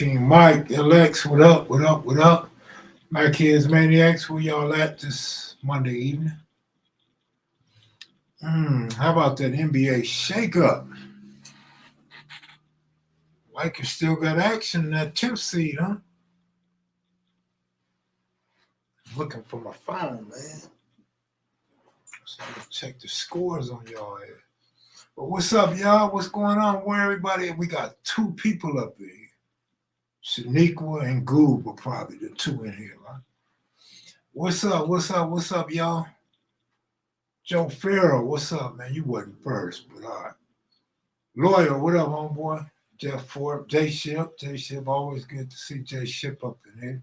King Mike, LX, what up, what up, what up? My kids, maniacs, where y'all at this Monday evening? How about that NBA shakeup? Lakers still got action in that 10th seed, huh? Looking for my phone, man. So I can check the scores on y'all here. But what's up, y'all? What's going on? Where everybody? We got two people up here. Shaniqua and Goob are probably the two in here, right? What's up? What's up? What's up, y'all? Joe Farrell, what's up, man? You wasn't first, but all right. Lawyer, what up, homeboy? Jeff Ford, J Ship, always good to see J Ship up in here.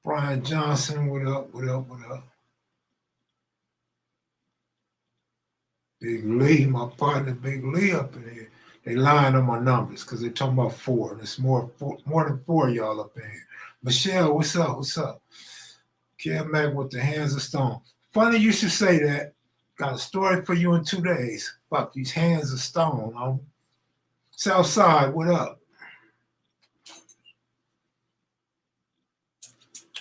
Brian Johnson, what up, what up, what up? Big Lee, my partner Big Lee up in here. They lying on my numbers because they're talking about four, and it's more than four of y'all up in here. Michelle, what's up, what's up? Kev Mac with the hands of stone. Funny you should say that. Got a story for you in 2 days about these hands of stone. Huh? Southside, what up?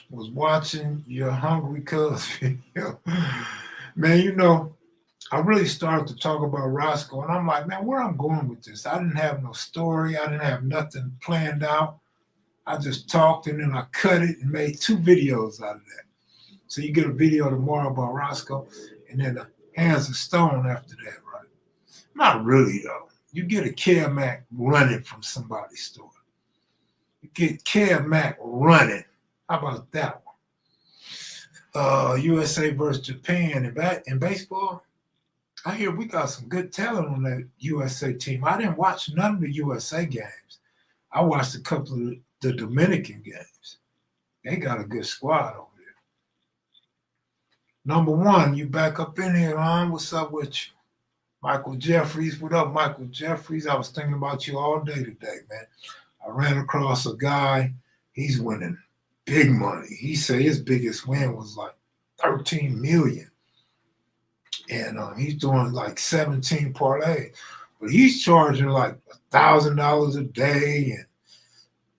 Was watching your Hungry Cuz video. Man, you know, I really started to talk about Roscoe, and I'm like, man, where I'm going with this? I didn't have no story. I didn't have nothing planned out. I just talked, and then I cut it and made 2 videos out of that. So you get a video tomorrow about Roscoe, and then the hands of stone after that, right? Not really, though. You get a Kev Mac running from somebody's store. You get Kev Mac running. How about that one? USA versus Japan in baseball. I hear we got some good talent on that USA team. I didn't watch none of the USA games. I watched a couple of the Dominican games. They got a good squad over there. Number one, you back up in here, huh? What's up with you? Michael Jeffries, what up, Michael Jeffries? I was thinking about you all day today, man. I ran across a guy, he's winning big money. He said his biggest win was like 13 million. And he's doing like 17 parlays. But he's charging like $1,000 a day and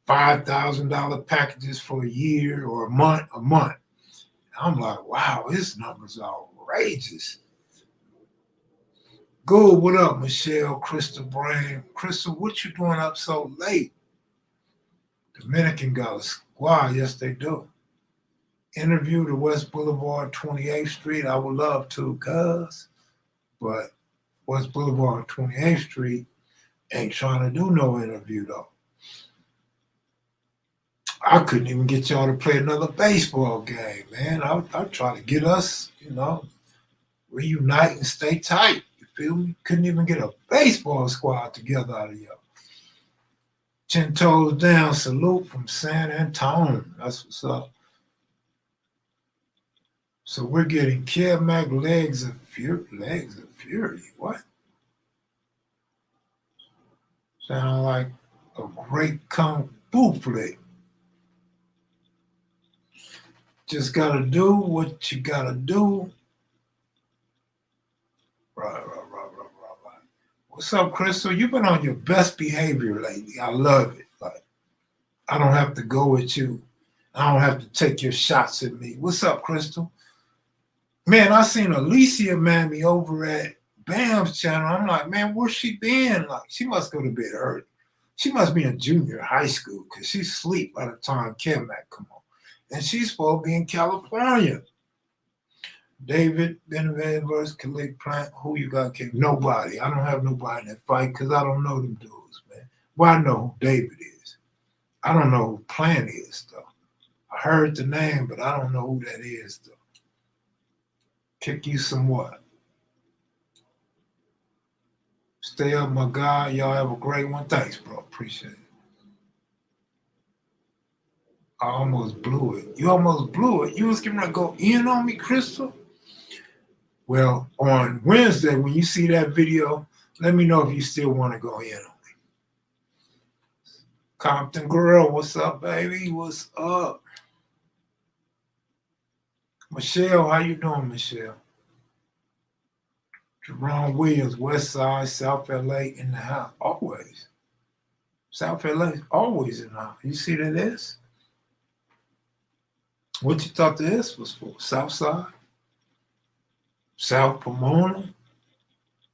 $5,000 packages for a year or a month. I'm like, wow, his numbers are outrageous. Go, what up, Michelle, Crystal Brain? Crystal, what you doing up so late? Dominican got a squad, yes they do. Interview to West Boulevard, 28th Street. I would love to, cuz. But West Boulevard, 28th Street ain't trying to do no interview, though. I couldn't even get y'all to play another baseball game, man. I'll try to get us, reunite and stay tight. You feel me? Couldn't even get a baseball squad together out of y'all. 10 toes down, salute from San Antonio. That's what's up. So we're getting Kev Mac legs of fury. What? Sound like a great kung fu flick. Just gotta do what you gotta do. Right. What's up, Crystal? You've been on your best behavior lately. I love it. Like, I don't have to go with you. I don't have to take your shots at me. What's up, Crystal? Man, I seen Alicia Mammy over at Bam's channel. I'm like, man, where's she been? Like, she must go to bed early. She must be in junior high school because she's asleep by the time Kev Mac come on. And she's supposed to be in California. David Benavides versus Khalid Plant. Who you got, Kev? Nobody. I don't have nobody in that fight because I don't know them dudes, man. Well, I know who David is. I don't know who Plant is, though. I heard the name, but I don't know who that is, though. Kick you some what? Stay up, my guy. Y'all have a great one. Thanks, bro. Appreciate it. I almost blew it. You almost blew it. You was getting ready to go in on me, Crystal? Well, on Wednesday, when you see that video, let me know if you still want to go in on me. Compton Girl, what's up, baby? What's up? Michelle, how you doing, Michelle? Jerome Williams, West Side, South LA, in the house, always. South LA is always in now. You see that this? What you thought this was for? South Side? South Pomona?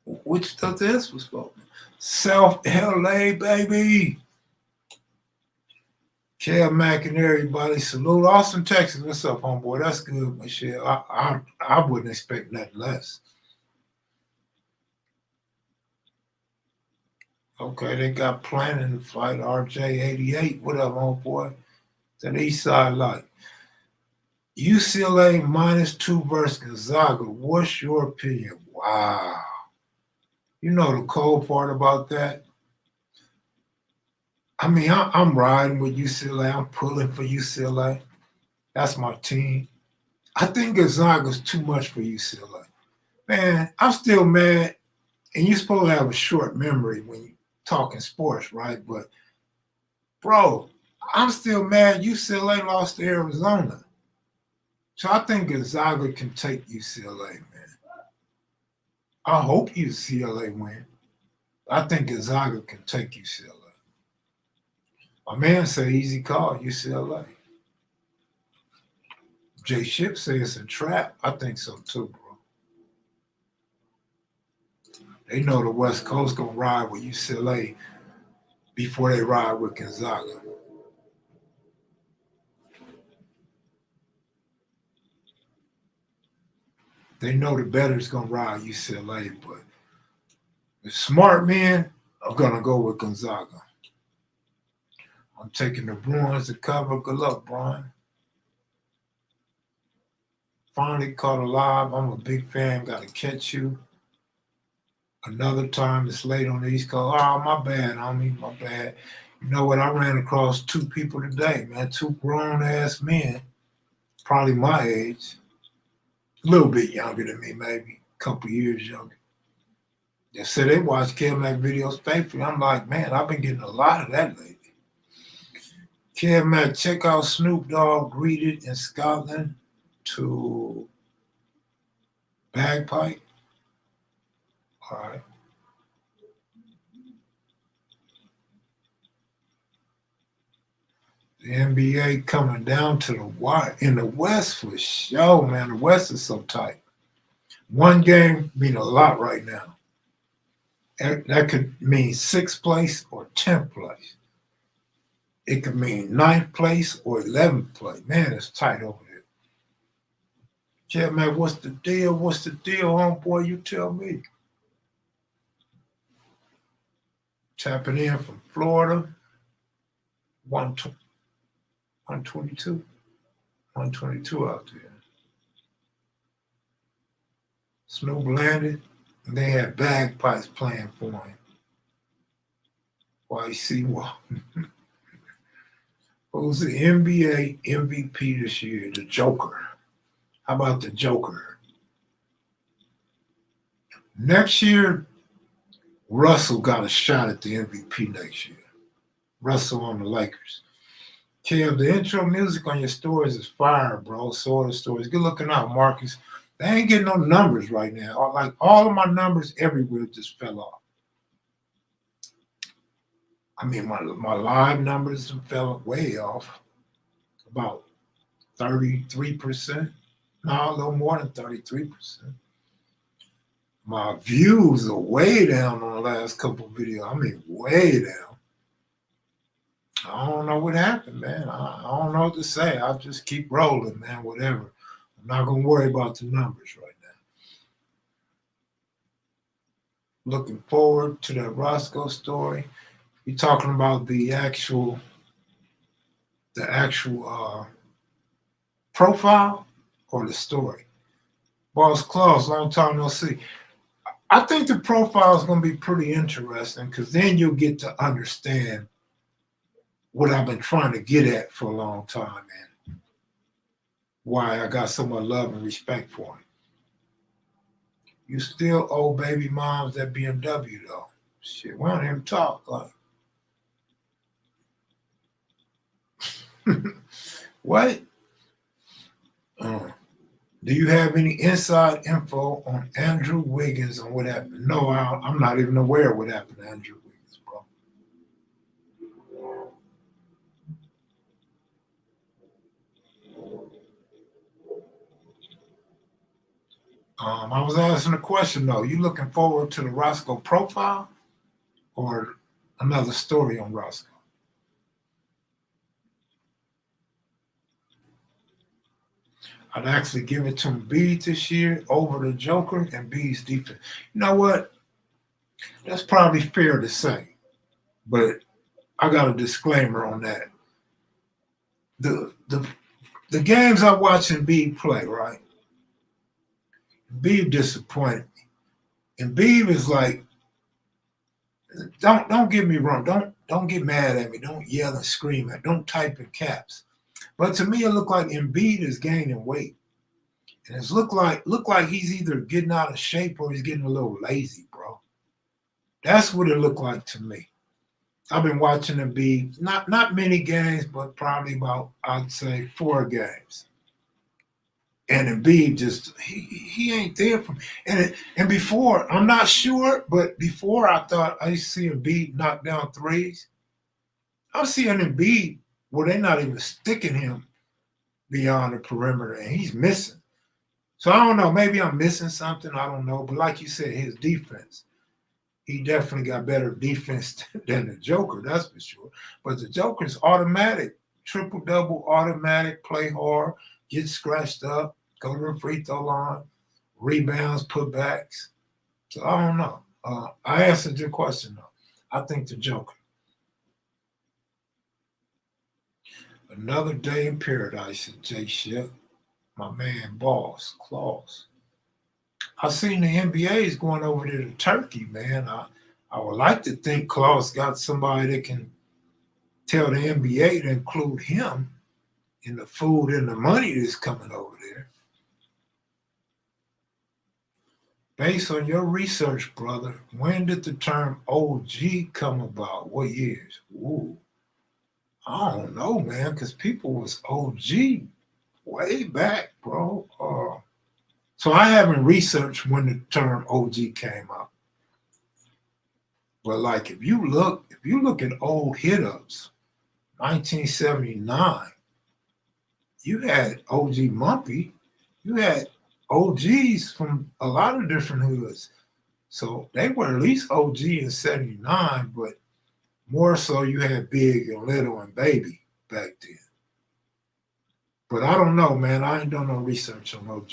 What you thought this was for? South LA, baby. Kev Mac and everybody, salute. Austin, Texas. What's up, homeboy? That's good, Michelle. I wouldn't expect nothing less. Okay, they got planning to fight RJ88. What up, homeboy? To the East Side Light. UCLA -2 versus Gonzaga. What's your opinion? Wow. You know the cold part about that? I mean, I'm riding with UCLA. I'm pulling for UCLA. That's my team. I think Gonzaga's too much for UCLA. Man, I'm still mad. And you're supposed to have a short memory when you're talking sports, right? But, bro, I'm still mad UCLA lost to Arizona. So I think Gonzaga can take UCLA, man. I hope UCLA win. I think Gonzaga can take UCLA. My man say easy call, UCLA. Jay Ship say it's a trap. I think so too, bro. They know the West Coast gonna ride with UCLA before they ride with Gonzaga. They know the better's gonna ride UCLA, but the smart men are gonna go with Gonzaga. I'm taking the Bruins to cover. Good luck, Brian. Finally caught alive. I'm a big fan. Got to catch you another time. It's late on the East Coast. Oh, my bad, homie. My bad. You know what? I ran across 2 people today, man. 2 grown-ass men, probably my age. A little bit younger than me, maybe. A couple years younger. They said they watch kevmacvideos faithfully. I'm like, man, I've been getting a lot of that lately. Kev Mac, check out Snoop Dogg greeted in Scotland to bagpipe. All right. The NBA coming down to the wire in the West for sure, man. The West is so tight. One game mean a lot right now. That could mean 6th place or 10th place. It could mean 9th place or 11th place. Man, it's tight over there. Yeah, man, what's the deal? What's the deal, homeboy? You tell me. Tapping in from Florida. 122. 122 out there. Snoop landed, and they had bagpipes playing for him. YC Walton. Who's the NBA MVP this year? The Joker. How about the Joker? Next year, Russell got a shot at the MVP next year. Russell on the Lakers. Kev, the intro music on your stories is fire, bro. So are the stories. Good looking out, Marcus. They ain't getting no numbers right now. Like all of my numbers everywhere just fell off. I mean, my live numbers fell way off, about 33%. No, a little more than 33%. My views are way down on the last couple of videos. I mean, way down. I don't know what happened, man. I don't know what to say. I'll just keep rolling, man, whatever. I'm not going to worry about the numbers right now. Looking forward to that Roscoe story. You talking about the actual profile or the story? Boss Claus, long time no see. I think the profile is going to be pretty interesting because then you'll get to understand what I've been trying to get at for a long time and why I got so much love and respect for him. You still owe baby moms that BMW though. Shit, we don't even talk like. What? Do you have any inside info on Andrew Wiggins and what happened? No, I'm not even aware of what happened to Andrew Wiggins, bro. I was asking a question though. You looking forward to the Roscoe profile or another story on Roscoe? I'd actually give it to Embiid this year over the Joker and Embiid's defense. You know what? That's probably fair to say, but I got a disclaimer on that. The the games I watch Embiid play, right? Embiid disappointed me. Embiid is like, don't get me wrong. Don't get mad at me. Don't yell and scream at. Don't type in caps. But to me, it looked like Embiid is gaining weight, and it's look like he's either getting out of shape or he's getting a little lazy, bro. That's what it looked like to me. I've been watching Embiid, not many games, but probably about I'd say 4 games. And Embiid just he ain't there for me. And before I'm not sure, but before I thought I used to see Embiid knock down threes. I'm seeing Embiid where they're not even sticking him beyond the perimeter, and he's missing. So I don't know. Maybe I'm missing something. I don't know. But like you said, his defense, he definitely got better defense than the Joker. That's for sure. But the Joker's automatic, triple double, automatic, play hard, get scratched up, go to the free throw line, rebounds, putbacks. So I don't know. I answered your question though. I think the Joker. Another day in paradise at J Ship. My man, boss, Claus. I seen the NBA is going over there to Turkey, man. I would like to think Claus got somebody that can tell the NBA to include him in the food and the money that's coming over there. Based on your research, brother, when did the term OG come about? What years? Ooh, I don't know, man, because people was OG way back, bro. So I haven't researched when the term OG came out. But like if you look at old hit ups, 1979, you had OG Mumpy, you had OGs from a lot of different hoods. So they were at least OG in 79, but more so you had Big and Little and Baby back then. But I don't know, man. I ain't done no research on OG.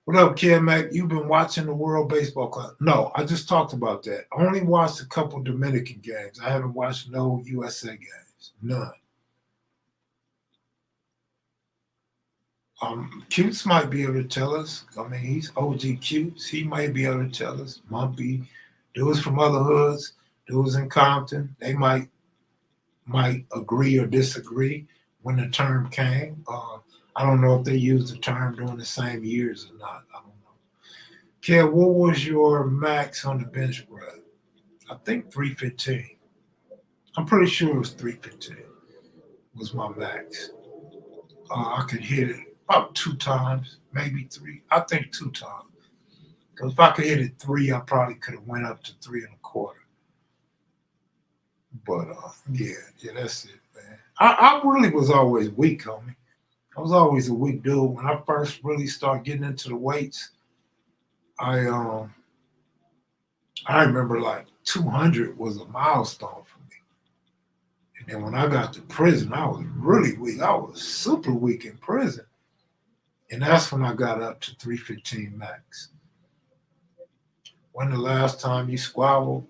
What up, Kid Mac? You've been watching the World Baseball Classic? No, I just talked about that. I only watched a couple Dominican games. I haven't watched no USA games. None. Cutes might be able to tell us. I mean, he's OG Cutes. He might be able to tell us. Mumpy, dudes from other hoods, dudes in Compton. They might agree or disagree when the term came. I don't know if they used the term during the same years or not. I don't know. Kev, what was your max on the bench press? I think 315. I'm pretty sure it was 315 was my max. I could hit it about 2 times, maybe 3. I think 2 times. Because if I could hit it 3, I probably could have went up to 3 1/4. But yeah, that's it, man. I really was always weak, homie. I was always a weak dude. When I first really started getting into the weights, I I remember like 200 was a milestone for me. And then when I got to prison, I was really weak. I was super weak in prison. And that's when I got up to 315 max. When the last time you squabbled?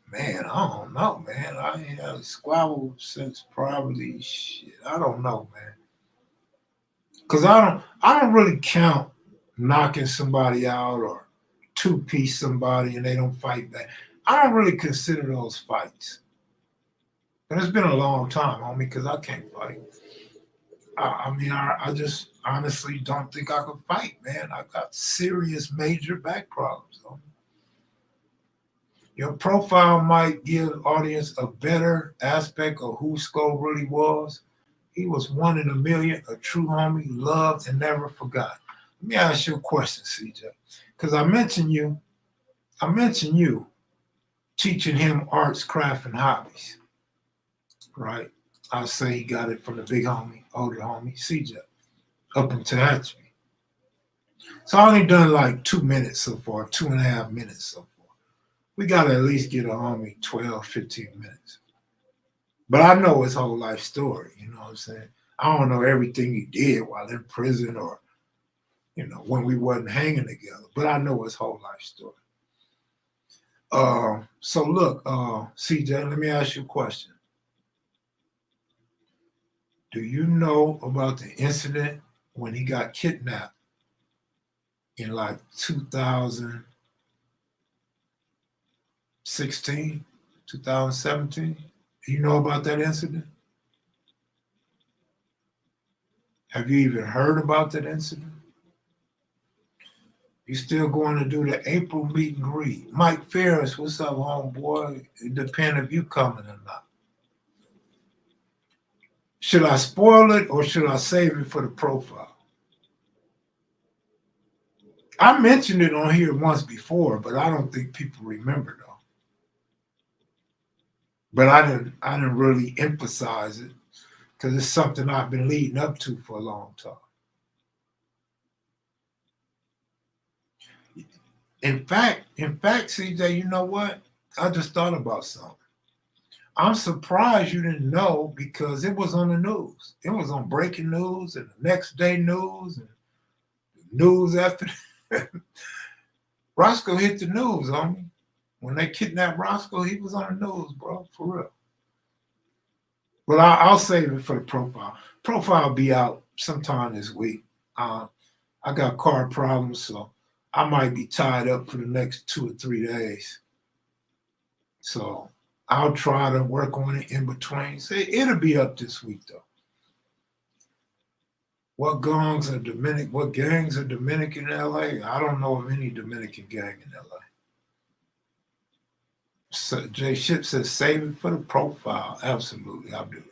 Man, I don't know, man. I ain't had a squabble since probably shit. I don't know, man. Cause I don't really count knocking somebody out or two-piece somebody and they don't fight back. I don't really consider those fights. And it's been a long time, homie, because I can't fight. I just honestly don't think I could fight, man. I got serious major back problems. Homie. Your profile might give audience a better aspect of who Skull really was. He was one in a million, a true homie, loved and never forgot. Let me ask you a question, CJ. Because I mentioned you teaching him arts, craft, and hobbies, right? I'll say he got it from the big homie, older homie, CJ, up in Tehachapi. So I only done like 2 minutes so far, 2.5 minutes so far. We got to at least get a homie 12, 15 minutes. But I know his whole life story, you know what I'm saying? I don't know everything he did while in prison or, when we wasn't hanging together, but I know his whole life story. So look, CJ, let me ask you a question. Do you know about the incident when he got kidnapped in like 2016, 2017? Do you know about that incident? Have you even heard about that incident? You still going to do the April meet and greet? Mike Ferris, what's up, homeboy? It depends if you coming or not. Should I spoil it or should I save it for the profile? I mentioned it on here once before, but I don't think people remember though. But I didn't really emphasize it because it's something I've been leading up to for a long time. In fact, CJ, you know what? I just thought about something. I'm surprised you didn't know because it was on the news. It was on breaking news and the next day news and the news after that. Roscoe hit the news, homie. When they kidnapped Roscoe, he was on the news, bro, for real. But I'll save it for the profile. Profile will be out sometime this week. I got car problems, so I might be tied up for the next 2 or 3 days. So I'll try to work on it in between. So it'll be up this week, though. What gangs are Dominican in LA? I don't know of any Dominican gang in LA. So Jay Ship says save it for the profile. Absolutely, I'll do that.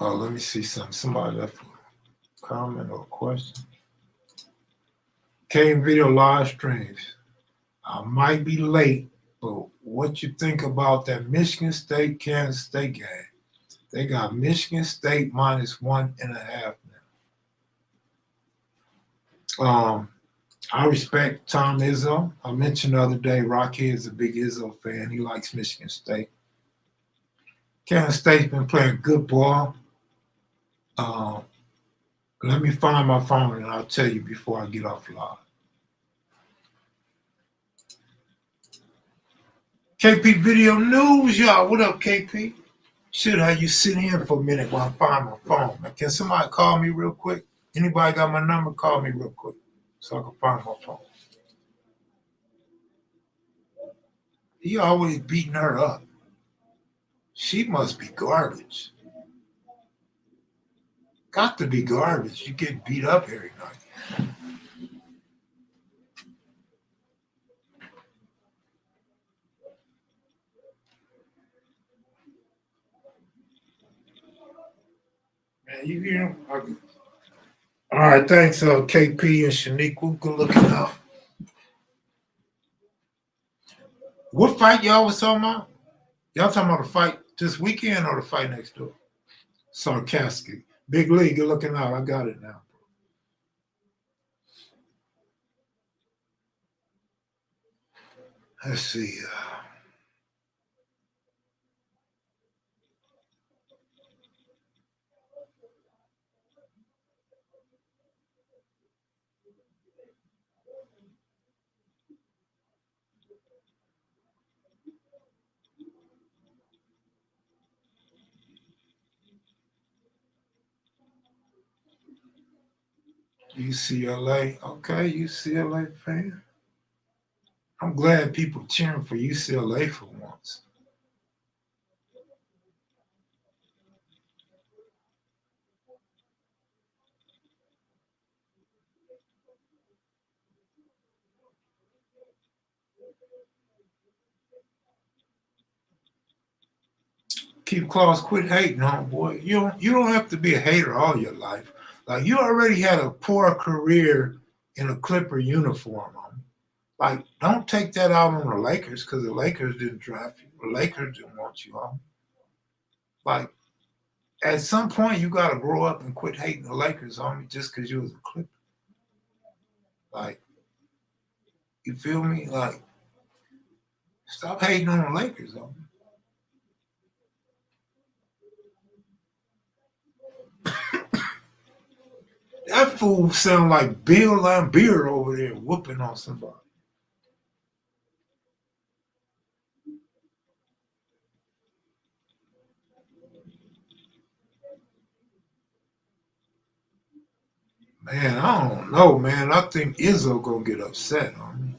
Oh, let me see something. Somebody left a comment or a question. Came video live streams. I might be late, but what you think about that Michigan State, Kansas State game? They got Michigan State -1.5 now. I respect Tom Izzo. I mentioned the other day, Rocky is a big Izzo fan. He likes Michigan State. Kansas State's been playing good ball. Let me find my phone and I'll tell you before I get off live. KP Video News, y'all. What up, KP? Should have you sit here for a minute while I find my phone. Can somebody call me real quick? Anybody got my number? Call me real quick so I can find my phone. He always beating her up. She must be garbage. Got to be garbage. You get beat up every night. Man, you hear him? Okay. All right, thanks, KP and Shaniqua. Good looking out. What fight y'all was talking about? Y'all talking about the fight this weekend or the fight next door? Sarcastic. Big League, good looking out. I got it now. Let's see. UCLA. Okay, UCLA fan. I'm glad people cheering for UCLA for once. Keep Claus, quit hating, homeboy. You don't have to be a hater all your life. Like you already had a poor career in a Clipper uniform. Like, don't take that out on the Lakers because the Lakers didn't draft you. The Lakers didn't want you on. Like, at some point you got to grow up and quit hating the Lakers on me just because you was a Clipper. Like, you feel me? Like, stop hating on the Lakers on me. That fool sound like Bill Laimbeer over there whooping on somebody. Man, I don't know, man. I think Izzo gonna get upset on me.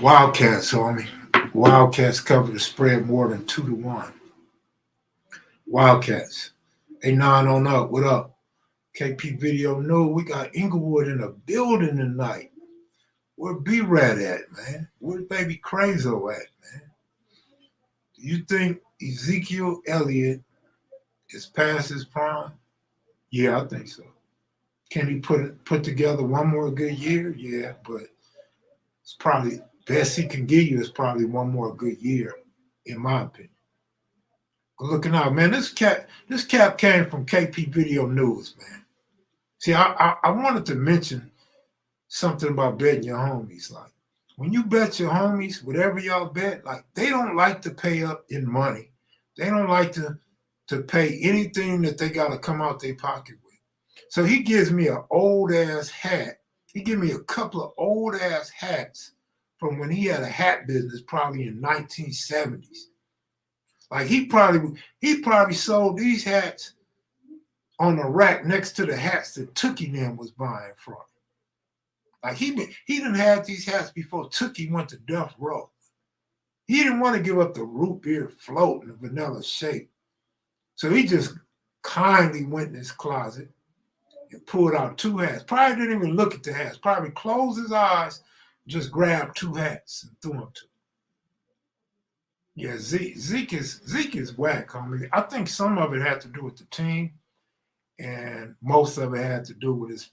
Wildcats, homie. Wildcats cover the spread more than 2-1. Wildcats. Hey, 9 on up. What up? KP Video No, we got Inglewood in the building tonight. Where B-Rat at, man? Where baby Crazo at, man? Do you think Ezekiel Elliott is past his prime? Yeah, I think so. Can he put together one more good year? Yeah, but it's probably best he can give you is probably one more good year, in my opinion. Looking out, man. This cap came from KP Video News, man. See, I wanted to mention something about betting your homies. Like, when you bet your homies, whatever y'all bet, like, they don't like to pay up in money. They don't like to pay anything that they got to come out their pocket with. So he gives me an old ass hat. He gave me a couple of old ass hats from when he had a hat business, probably in 1970s. Like, he probably sold these hats on the rack next to the hats that Tookie Nim was buying from. Like, he didn't have these hats before Tookie went to Death Row. He didn't want to give up the root beer float and the vanilla shake. So he just kindly went in his closet and pulled out 2 hats. Probably didn't even look at the hats. Probably closed his eyes, just grabbed 2 hats and threw them to him. Yeah, Zeke is whack, homie. I think some of it had to do with the team, and most of it had to do with his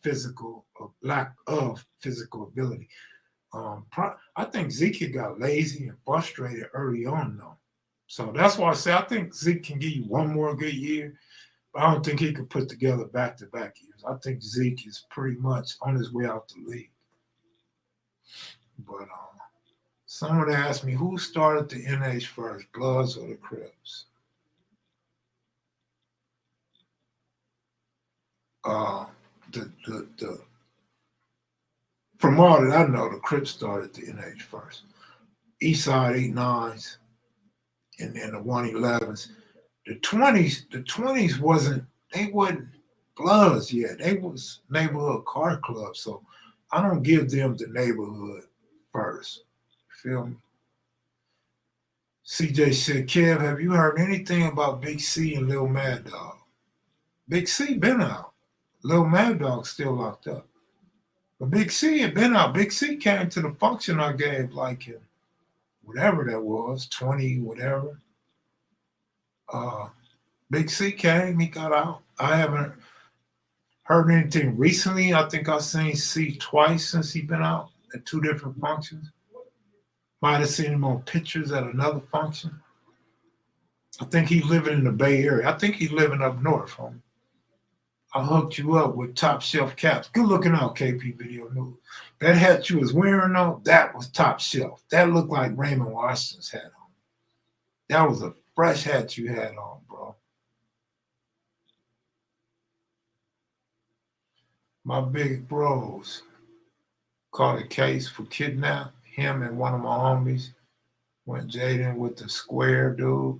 lack of physical ability. I think Zeke got lazy and frustrated early on, though. So that's why I say I think Zeke can give you one more good year, but I don't think he can put together back-to-back years. I think Zeke is pretty much on his way out the league. But someone asked me, who started the NH first, Bloods or the Crips? From all that I know, the Crips started the NH first. Eastside 89s and then the 111s. The 20s wasn't Bloods yet. They was neighborhood car clubs. So I don't give them the neighborhood first. Feel me? CJ said, Kev, have you heard anything about Big C and Lil Mad Dog? Big C been out. Lil Mad Dog still locked up. But Big C had been out. Big C came to the function I gave, like, in whatever that was, 20, whatever. Big C came, he got out. I haven't heard anything recently. I think I've seen C twice since he been out at 2 different functions. Might have seen him on pictures at another function. I think he's living in the Bay Area. I think he's living up north, homie. I hooked you up with top shelf caps. Good looking out, KP Video News. That hat you was wearing, though, that was top shelf. That looked like Raymond Washington's hat on. That was a fresh hat you had on, bro. My big bros. caught a case for kidnap. Him and one of my homies went jading with the square dude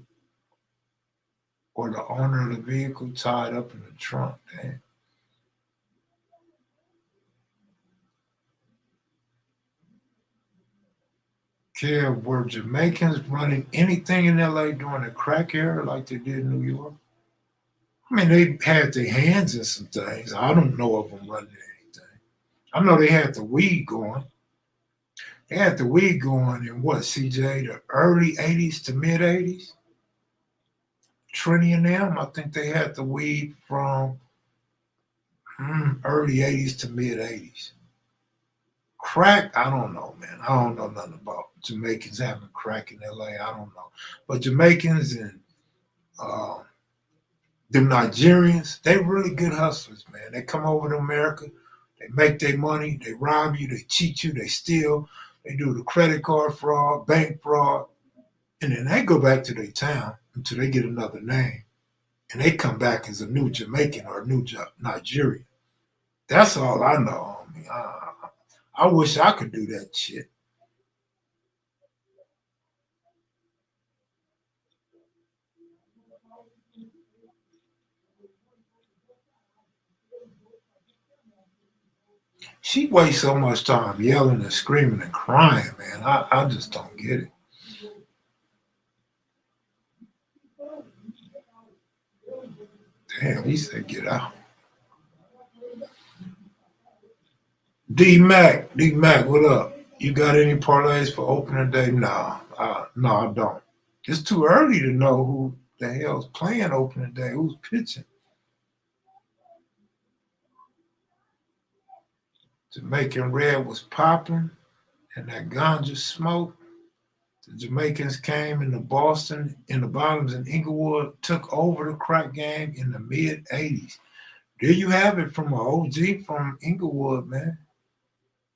or the owner of the vehicle tied up in the trunk. Damn. Kev, were Jamaicans running anything in LA during the crack era like they did in New York? I mean, they had their hands in some things. I don't know of them running anything. I know they had the weed going. They had the weed going in what, CJ, the early 80s to mid 80s? Trini and them, I think they had the weed from early 80s to mid 80s. Crack, I don't know, man. I don't know nothing about Jamaicans having crack in LA. I don't know. But Jamaicans and the Nigerians, they really good hustlers, man. They come over to America, they make their money, they rob you, they cheat you, they steal, they do the credit card fraud, bank fraud, and then they go back to their town until they get another name. And they come back as a new Jamaican or a new Nigerian. That's all I know. I mean, I wish I could do that shit. She wastes so much time yelling and screaming and crying, man. I just don't get it. Damn, he said get out. D Mac, what up? You got any parlays for opening day? Nah, no, I don't. It's too early to know who the hell's playing opening day, who's pitching. Jamaican Red was popping, and that ganja smoke. The Jamaicans came into Boston in the bottoms in Inglewood, took over the crack game in the mid 80s. There you have it from an OG from Inglewood, man.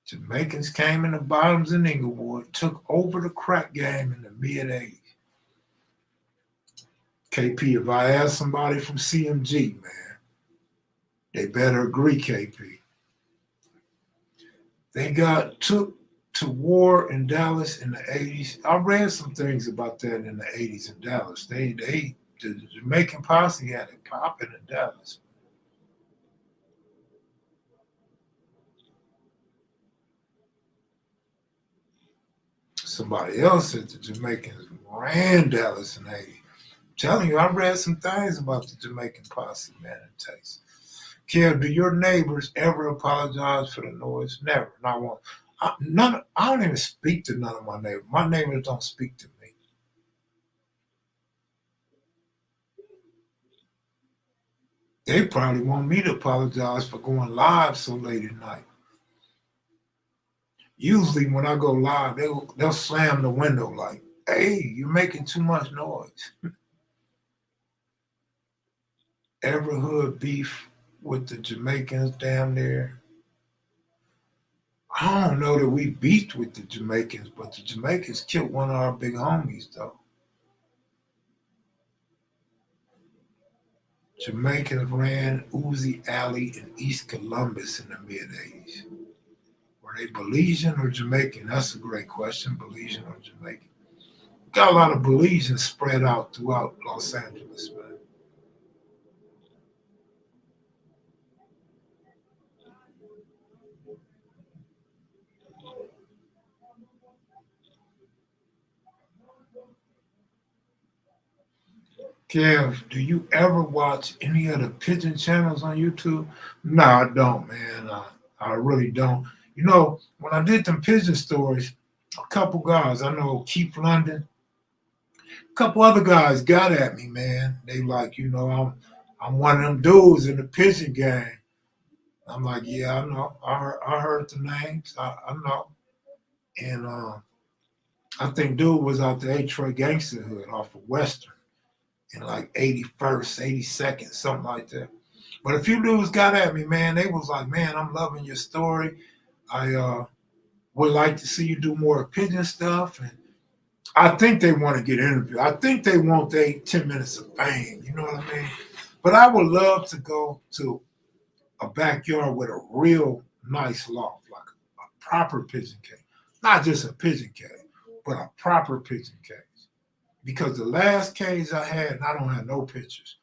Jamaicans came in the bottoms in Inglewood, took over the crack game in the mid 80s. KP, if I ask somebody from CMG, man, they better agree, KP. They got took to war in Dallas in the 80s. I read some things about that in the 80s in Dallas. The Jamaican posse had it popping in Dallas. Somebody else said the Jamaicans ran Dallas in the 80s. I'm telling you, I read some things about the Jamaican posse, man, in Texas. Kev, do your neighbors ever apologize for the noise? Never, not one. I don't even speak to none of my neighbors. My neighbors don't speak to me. They probably want me to apologize for going live so late at night. Usually when I go live, they'll slam the window like, hey, you're making too much noise. Ever hood beef with the Jamaicans down there? I don't know that we beefed with the Jamaicans, but the Jamaicans killed one of our big homies, though. Jamaicans ran Uzi Alley in East Columbus in the mid 80s. Were they Belizean or Jamaican? That's a great question. Belizean or Jamaican? Got a lot of Belizeans spread out throughout Los Angeles, man. Kev, do you ever watch any of the Pigeon channels on YouTube? No, I don't, man. I really don't. You know, when I did them Pigeon stories, a couple guys, I know Keith London, a couple other guys got at me, man. They like, I'm one of them dudes in the Pigeon gang. I'm like, yeah, I know. I heard the names. I know. And I think dude was out the Troy Gangster Hood off of Western in like 81st, 82nd, something like that. But a few dudes got at me, man. They was like, man, I'm loving your story. I would like to see you do more Pigeon stuff. And I think they want to get interviewed. I think they want their 10 minutes of fame. You know what I mean? But I would love to go to a backyard with a real nice loft, like a proper pigeon cage. Not just a pigeon cage, but a proper pigeon cage. Because the last cage I had, and I don't have no pictures,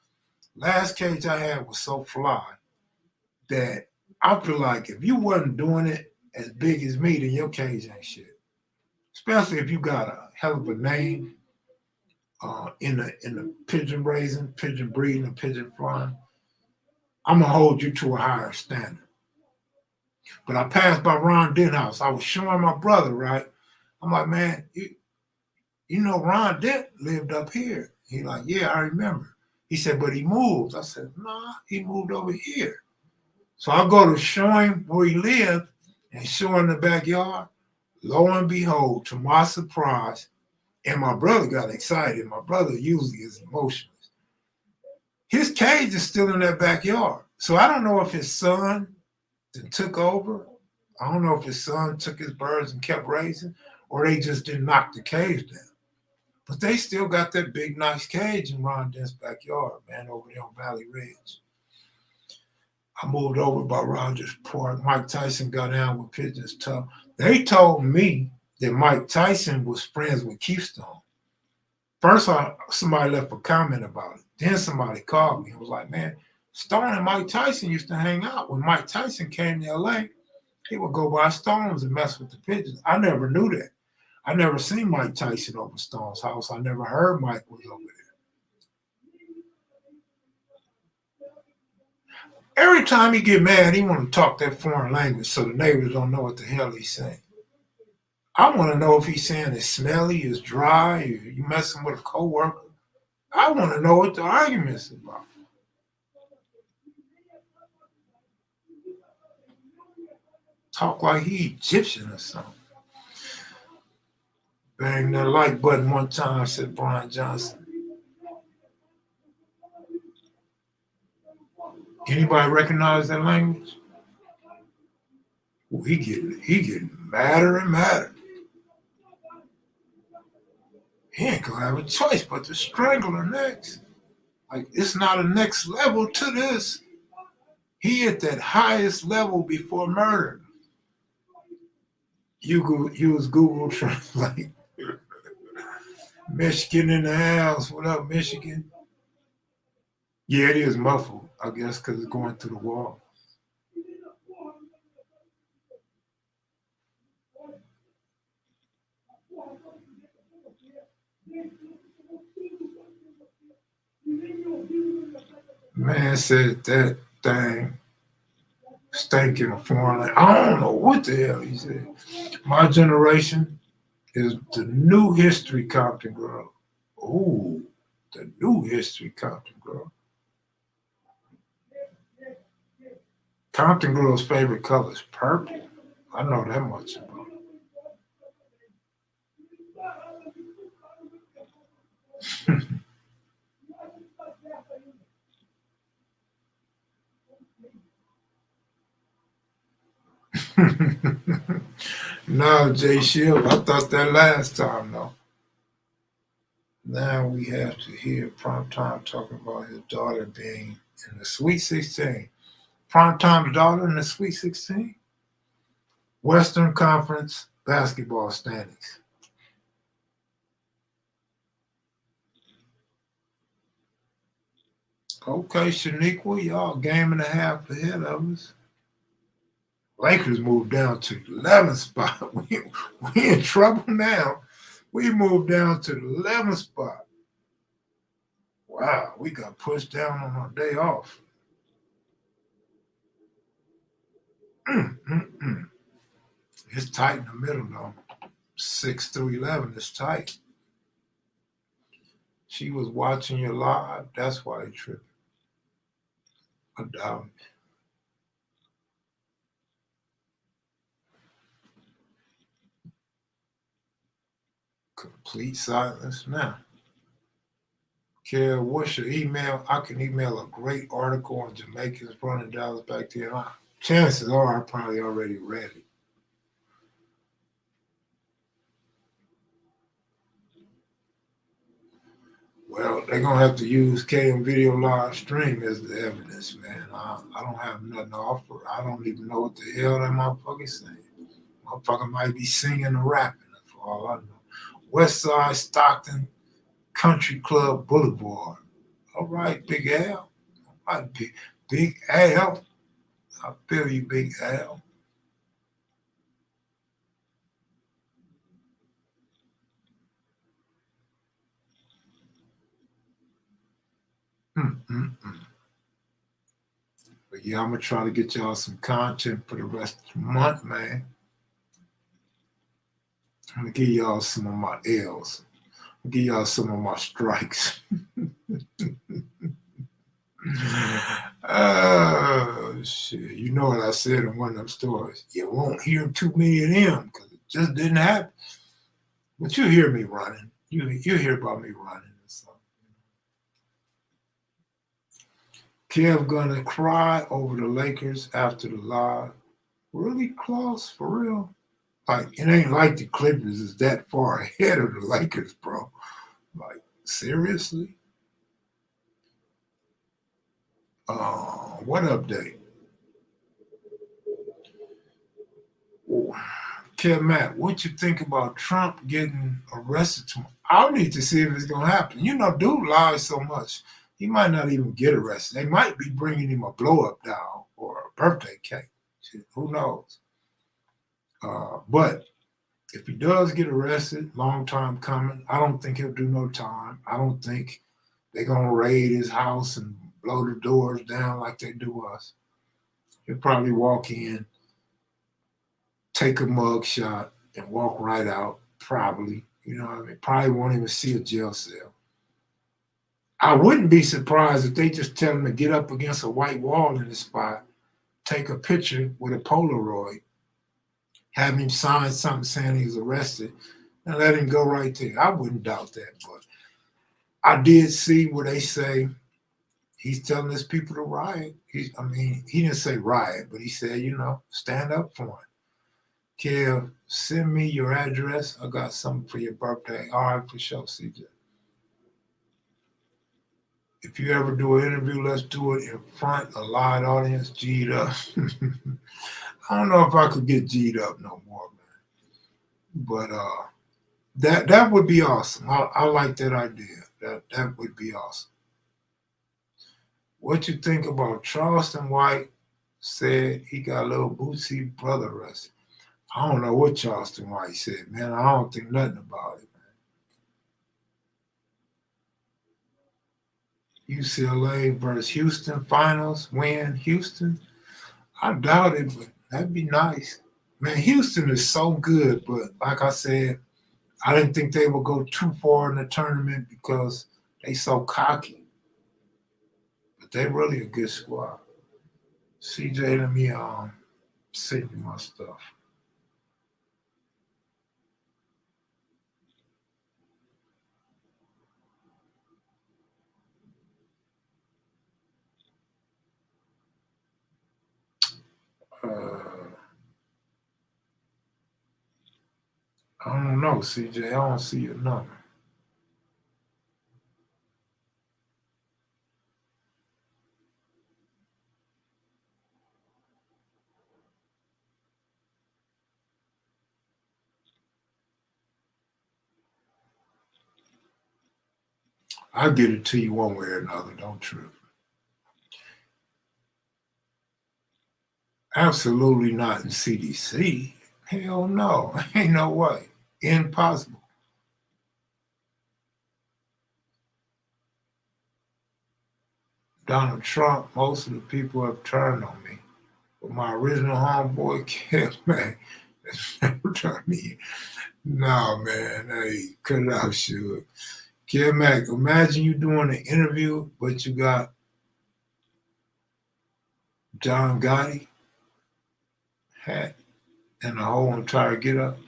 last cage I had was so fly that I feel like if you wasn't doing it as big as me, then your cage ain't shit. Especially if you got a hell of a name in the pigeon raising, pigeon breeding, and pigeon flying. I'm gonna hold you to a higher standard. But I passed by Ron Dent house. I was showing my brother, right? I'm like, man, you know Ron Dent lived up here. He like, yeah, I remember. He said, but he moved. I said, nah, he moved over here. So I go to show him where he lived and show him the backyard. Lo and behold, to my surprise, and my brother got excited. My brother usually is emotionless. His cage is still in that backyard. So I don't know if his son took over. I don't know if his son took his birds and kept raising, or they just didn't knock the cage down. But they still got that big, nice cage in Ron Dent's backyard, man, over there on Valley Ridge. I moved over by Rogers Park. Mike Tyson got down with Pigeon's tough. They told me that Mike Tyson was friends with Keystone. First, somebody left a comment about it. Then somebody called me and was like, man, Stone and Mike Tyson used to hang out. When Mike Tyson came to LA, he would go by Stone's and mess with the pigeons. I never knew that. I never seen Mike Tyson over Stone's house. I never heard Mike was over there. Every time he get mad, he want to talk that foreign language so the neighbors don't know what the hell he's saying. I want to know if he's saying it's smelly, it's dry, you messing with a coworker. I want to know what the argument's about. Talk like he Egyptian or something. Bang that like button one time, said Brian Johnson. Anybody recognize that language? Well, he getting madder and madder. He ain't gonna have a choice but to strangle her next. Like, it's not a next level to this. He at that highest level before murder. Use Google Translate. Michigan in the house. What up, Michigan? Yeah, it is muffled, I guess, because it's going through the wall. Man said that thing stinking a foreign language. I don't know what the hell he said. My generation is the new history Compton girl. Ooh, the new history Compton girl. Compton girl's favorite color is purple. I know that much about it. No, Jay Shield, I thought that last time though. Now we have to hear Primetime talking about his daughter being in the Sweet 16. Primetime's daughter in the Sweet 16? Western Conference basketball standings. Okay, Shaniqua, y'all game and a half ahead of us. Lakers moved down to the 11th spot. We in trouble now. We moved down to the 11th spot. Wow, we got pushed down on our day off. It's tight in the middle, though. 6 through 11 is tight. She was watching you live. That's why he tripped. I doubt it. Complete silence now. Kev, what's your email? I can email a great article on Jamaicans running Dallas back to your line. Chances are I probably already read it. Well, they're going to have to use KM Video Live Stream as the evidence, man. I don't have nothing to offer. I don't even know what the hell that motherfucker's saying. Motherfucker might be singing or rapping, for all I know. West Side Stockton Country Club Boulevard. All right, Big Al. All right, Big Al. I feel you, Big Al. Mm-mm-mm. But yeah, I'm gonna try to get y'all some content for the rest of the month, man. I'm gonna give y'all some of my L's. I'll give y'all some of my strikes. Oh shit! You know what I said in one of them stories. You won't hear too many of them because it just didn't happen. But you hear me running. You hear about me running and stuff. Kev gonna cry over the Lakers after the live. Really, Klaus? For real? Like, it ain't like the Clippers is that far ahead of the Lakers, bro. Like, seriously? What update? Kev Matt, what you think about Trump getting arrested tomorrow? I need to see if it's gonna happen. You know, dude lies so much. He might not even get arrested. They might be bringing him a blow up doll or a birthday cake. Shit, who knows? But if he does get arrested, long time coming, I don't think he'll do no time. I don't think they're gonna raid his house and blow the doors down like they do us. He'll probably walk in, take a mug shot, and walk right out. Probably, you know what I mean? Probably won't even see a jail cell. I wouldn't be surprised if they just tell him to get up against a white wall in the spot, take a picture with a Polaroid, have him sign something saying he's arrested, and let him go right there. I wouldn't doubt that, but I did see where they say he's telling his people to riot. He didn't say riot, but he said, stand up for him. Kev, send me your address. I got something for your birthday. All right, for sure, CJ. If you ever do an interview, let's do it in front of a live audience, G'd up. I don't know if I could get G'd up no more, man. But that would be awesome. I like that idea. That would be awesome. What you think about Charleston White said he got a little Bootsy brother arrested? I don't know what Charleston White said, man. I don't think nothing about it, man. UCLA versus Houston finals win. Houston? I doubt it, but that'd be nice. Man, Houston is so good, but like I said, I didn't think they would go too far in the tournament because they so cocky. But they really a good squad. CJ, let me send you my stuff. I don't know, CJ. I don't see your number. I'll get it to you one way or another. Don't trip. Absolutely not in CDC. Hell no. Ain't no way. Impossible. Donald Trump, most of the people have turned on me. But my original homeboy, Kev, man, never turned me in. No, man. Hey, cut it out, sure. Kev Mac, imagine you doing an interview, but you got John Gotti hat and the whole entire get up.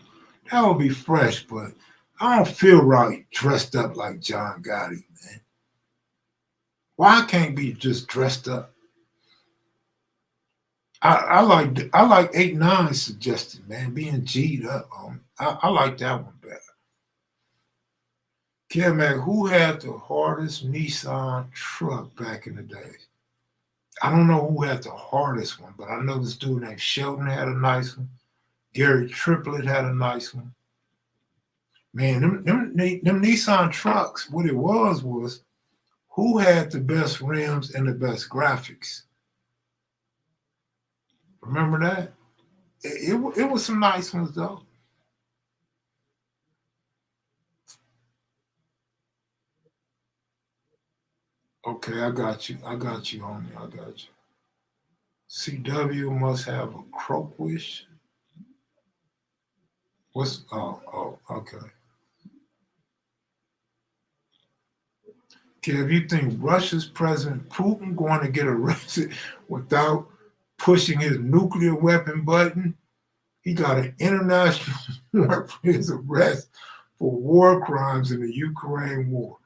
That would be fresh, but I don't feel right dressed up like John Gotti, man. Why I can't be just dressed up? I like 8 9 suggested, man, being G'd up. I like that one better. Kev Mac, who had the hardest Nissan truck back in the day? I don't know who had the hardest one, but I know this dude named Shelton had a nice one. Gary Triplett had a nice one. Man, them Nissan trucks, what it was who had the best rims and the best graphics. Remember that? It was some nice ones, though. Okay, I got you. I got you, homie. I got you. CW must have a croak wish. Okay. Kev, you think Russia's President Putin going to get arrested without pushing his nuclear weapon button? He got an international warrant for his arrest for war crimes in the Ukraine war.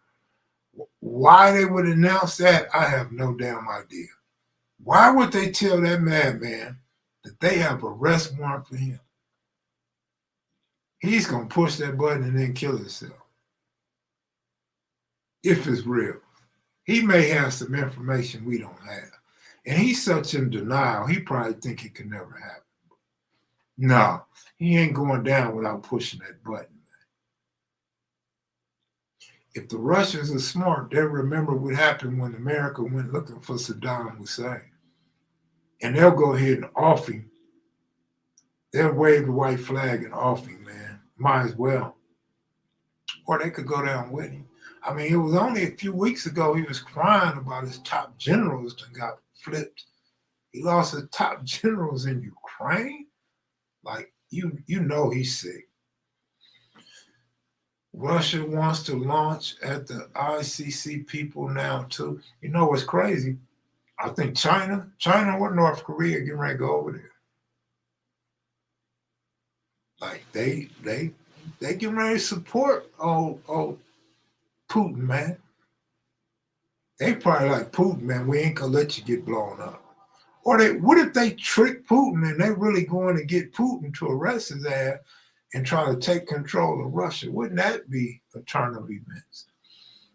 Why they would announce that, I have no damn idea. Why would they tell that madman that they have arrest warrant for him? He's going to push that button and then kill himself. If it's real. He may have some information we don't have. And he's such in denial, he probably think it could never happen. No, he ain't going down without pushing that button. If the Russians are smart, they'll remember what happened when America went looking for Saddam Hussein. And they'll go ahead and off him. They'll wave the white flag and off him, man. Might as well. Or they could go down with him. I mean, it was only a few weeks ago he was crying about his top generals that got flipped. He lost his top generals in Ukraine. Like, you know he's sick. Russia wants to launch at the ICC people now, too. You know what's crazy? I think China or North Korea getting ready to go over there. Like, they getting ready to support old Putin, man. They probably like, Putin, man, we ain't gonna let you get blown up. Or what if they trick Putin and they really going to get Putin to arrest his ass and try to take control of Russia? Wouldn't that be a turn of events?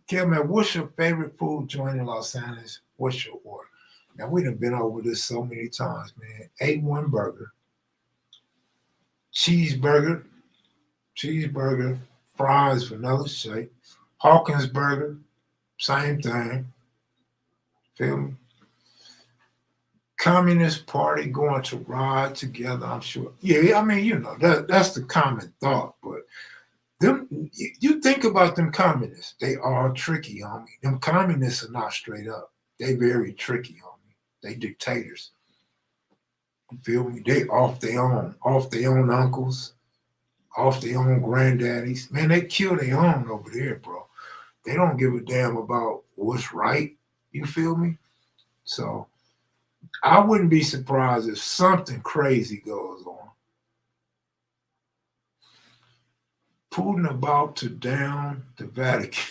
Kev, man, what's your favorite food joint in Los Angeles? What's your order? Now, we done been over this so many times, man. A1 burger, cheeseburger, fries, vanilla shake, Hawkins burger, same thing. Feel me? Communist Party going to ride together, I'm sure. Yeah, I mean, you know, that's the common thought, but you think about them communists, they are tricky, homie. Them communists are not straight up. They very tricky, homie. They dictators. You feel me? They off their own uncles, off their own granddaddies. Man, they kill their own over there, bro. They don't give a damn about what's right. You feel me? So I wouldn't be surprised if something crazy goes on. Putin about to down the Vatican.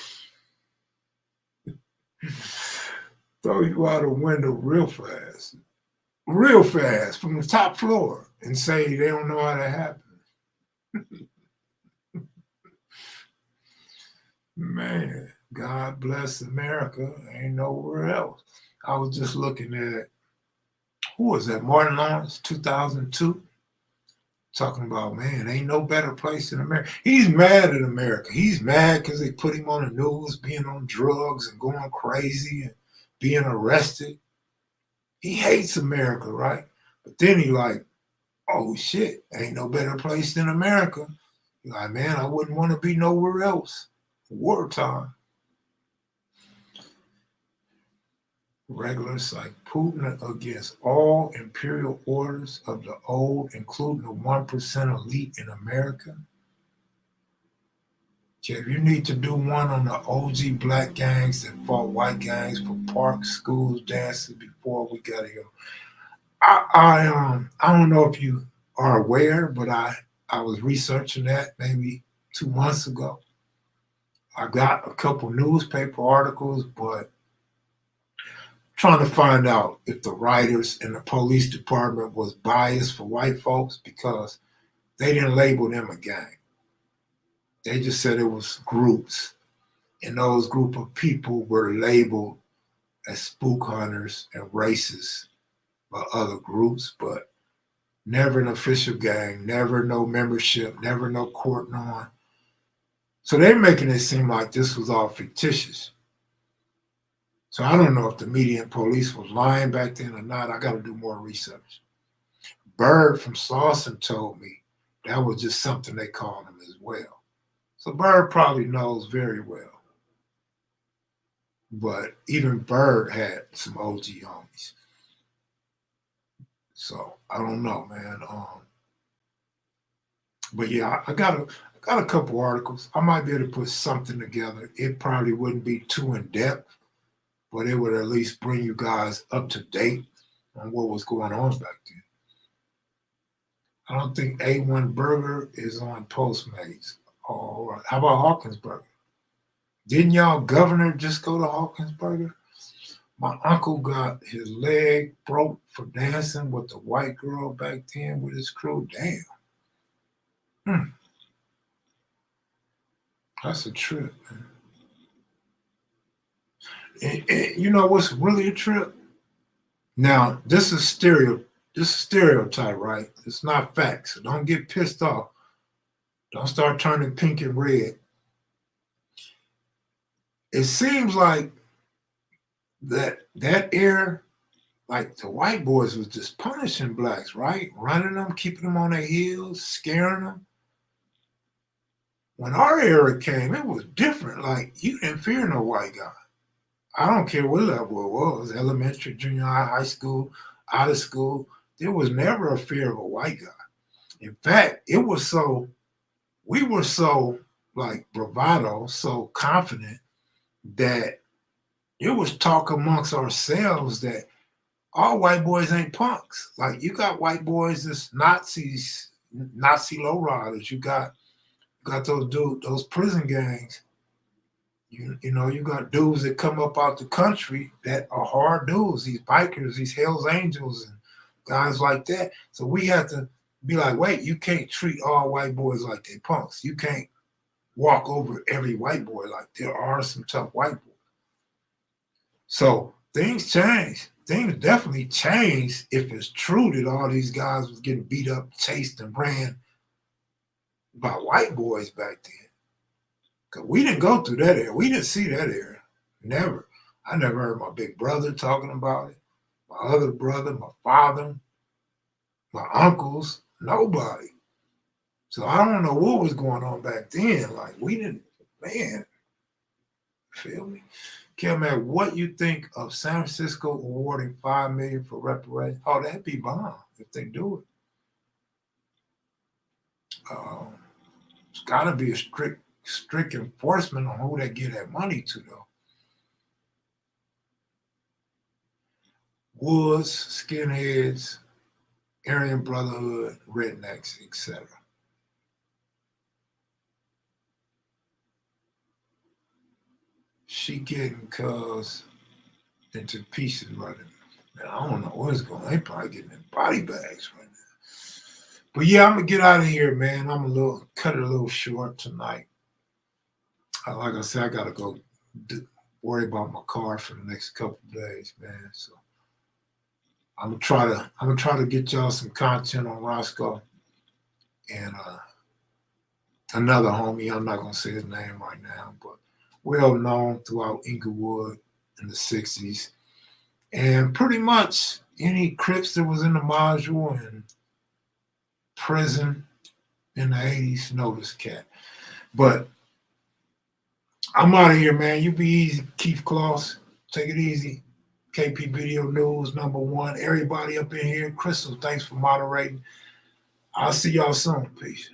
Throw you out a window real fast from the top floor and say they don't know how that happened. Man, God bless America. Ain't nowhere else. I was just looking at, who was that? Martin Lawrence, 2002. Talking about, man, ain't no better place in America. He's mad at America. He's mad because they put him on the news being on drugs and going crazy and being arrested. He hates America, right? But then he like, oh shit, ain't no better place than America. He's like, man, I wouldn't want to be nowhere else. Wartime. Regulars like Putin against all imperial orders of the old, including the 1% elite in America. If you need to do one on the OG black gangs that fought white gangs for parks, schools, dances before we got here. I don't know if you are aware, but I was researching that maybe 2 months ago. I got a couple newspaper articles, but trying to find out if the writers in the police department was biased for white folks, because they didn't label them a gang. They just said it was groups. And those group of people were labeled as spook hunters and racists by other groups. But never an official gang, never no membership, never no court on. So they're making it seem like this was all fictitious. So I don't know if the media and police was lying back then or not. I got to do more research. Bird from Charleston told me that was just something they called him as well. So Bird probably knows very well. But even Bird had some OG homies. So I don't know, man. But yeah, I got a couple articles. I might be able to put something together. It probably wouldn't be too in depth, but it would at least bring you guys up to date on what was going on back then. I don't think A1 Burger is on Postmates. Or how about Hawkins Burger? Didn't y'all governor just go to Hawkins Burger? My uncle got his leg broke for dancing with the white girl back then with his crew. Damn. That's a trip, man. And you know what's really a trip? Now, this is stereotype, right? It's not facts. So don't get pissed off. Don't start turning pink and red. It seems like that era, like the white boys was just punishing blacks, right? Running them, keeping them on their heels, scaring them. When our era came, it was different. Like, you didn't fear no white guy. I don't care what level it was, elementary, junior high, high school, out of school. There was never a fear of a white guy. In fact, we were so like bravado, so confident that it was talk amongst ourselves that all white boys ain't punks. Like, you got white boys that's Nazis, Nazi lowriders. You got those prison gangs. You know, you got dudes that come up out the country that are hard dudes, these bikers, these Hells Angels and guys like that. So we have to be like, wait, you can't treat all white boys like they punks. You can't walk over every white boy like there are some tough white boys. So things change. Things definitely changed if it's true that all these guys was getting beat up, chased, and ran by white boys back then. Because we didn't go through that era. We didn't see that era. Never. I never heard my big brother talking about it, my other brother, my father, my uncles, nobody. So I don't know what was going on back then. Like, we didn't, man, feel me? Kevman, what you think of San Francisco awarding $5 million for reparations? Oh, that'd be bomb if they do it. It's got to be a strict enforcement on who they give that money to, though. Woods, skinheads, Aryan Brotherhood, rednecks, etc. She getting cuz into pieces right now. Man, I don't know what's going on. They probably getting in body bags right now. But yeah, I'm gonna get out of here, man. I'm cut it a little short tonight. Like I said, I gotta go worry about my car for the next couple of days, man. So I'm gonna try to get y'all some content on Roscoe and another homie. I'm not gonna say his name right now, but well known throughout Inglewood in the 60s. And pretty much any Crips that was in the module and prison in the 80s know this cat. But I'm out of here, man. You be easy, Keith Kloss. Take it easy. KP Video News, #1. Everybody up in here. Crystal, thanks for moderating. I'll see y'all soon. Peace.